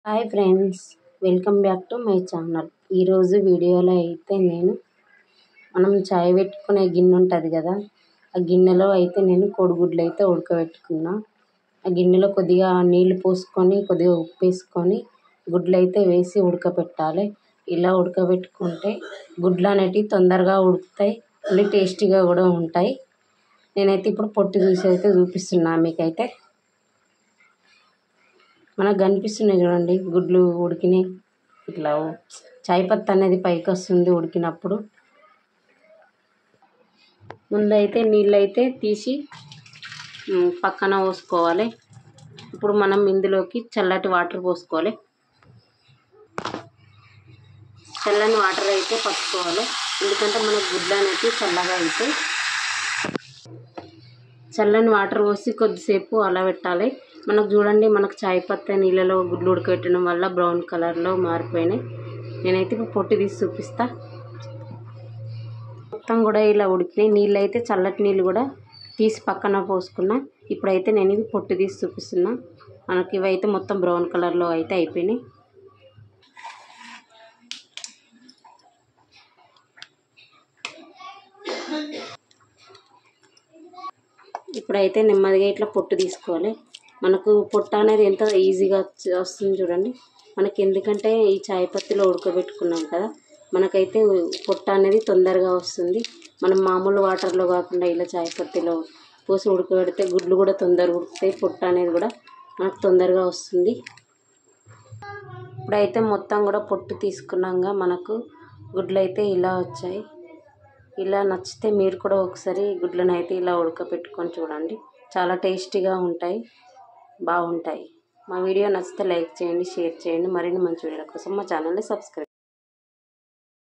Hi friends, welcome back to my channel. ఈరోజు వీడియోలో అయితే మనం చాయ్ పెట్టుకునే గిన్నె ఉంటుంది కదా, ఆ గిన్నెలో అయితే నేను కోడిగుడ్లు అయితే ఉడకబెట్టుకున్నా. ఆ గిన్నెలో కొద్దిగా నీళ్లు పోసుకొని కొద్దిగా ఉప్పు వేసుకొని గుడ్లు అయితే వేసి ఉడకబెట్టాలి. ఇలా ఉడకబెట్టుకుంటే గుడ్లు అనేటివి తొందరగా ఉడుకుతాయి, మళ్ళీ టేస్టీగా కూడా ఉంటాయి. నేనైతే ఇప్పుడు పొట్టు తీసి అయితే చూపిస్తున్నా మీకైతే. మనకు కనిపిస్తున్నాయి చూడండి, గుడ్లు ఉడికినాయి. ఇట్లా చాయ్ పత్తి అనేది పైకి వస్తుంది ఉడికినప్పుడు. ముందైతే నీళ్ళు అయితే తీసి పక్కన పోసుకోవాలి. ఇప్పుడు మనం ఇందులోకి చల్లటి వాటర్ పోసుకోవాలి. చల్లని వాటర్ అయితే పట్టుకోవాలి, ఎందుకంటే మనకు గుడ్లు అనేవి చల్లగా అవుతాయి. చల్లని వాటర్ పోసి కొద్దిసేపు అలా పెట్టాలి. మనకు చూడండి, మనకు చాయ్ పత్తి నీళ్ళలో గుడ్లు ఉడకబెట్టడం వల్ల బ్రౌన్ కలర్లో మారిపోయినాయి. నేనైతే ఇప్పుడు పొట్టు తీసి చూపిస్తా. మొత్తం కూడా ఇలా ఉడికినాయి. నీళ్ళు అయితే చల్లటి నీళ్ళు కూడా తీసి పక్కన పోసుకున్నా. ఇప్పుడైతే నేను ఇవి పొట్టు తీసి చూపిస్తున్నా. మనకి ఇవైతే మొత్తం బ్రౌన్ కలర్లో అయితే అయిపోయినాయి. ఇప్పుడైతే నెమ్మదిగా ఇట్లా పొట్టు తీసుకోవాలి. మనకు పొట్టు అనేది ఎంత ఈజీగా వస్తుంది చూడండి మనకి, ఎందుకంటే ఈ చాయ్ పత్తిలో ఉడకబెట్టుకున్నాం కదా, మనకైతే పొట్టు అనేది తొందరగా వస్తుంది. మనం మామూలు వాటర్లో కాకుండా ఇలా చాయ్ పత్తిలో పోసి ఉడకబెడితే గుడ్లు కూడా తొందరగా ఉడుకుతాయి, పొట్టు అనేది కూడా మనకు తొందరగా వస్తుంది. ఇప్పుడైతే మొత్తం కూడా పొట్టు తీసుకున్నాక మనకు గుడ్లు అయితే ఇలా వచ్చాయి. ఇలా నచ్చితే మీరు కూడా ఒకసారి గుడ్లను అయితే ఇలా ఉడకపెట్టుకొని చూడండి, చాలా టేస్టీగా ఉంటాయి, బాగుంటాయి. మా వీడియో నచ్చితే లైక్ చేయండి, షేర్ చేయండి. మరిన్ని మంచి వీడియోల కోసం మా ఛానల్ని సబ్స్క్రైబ్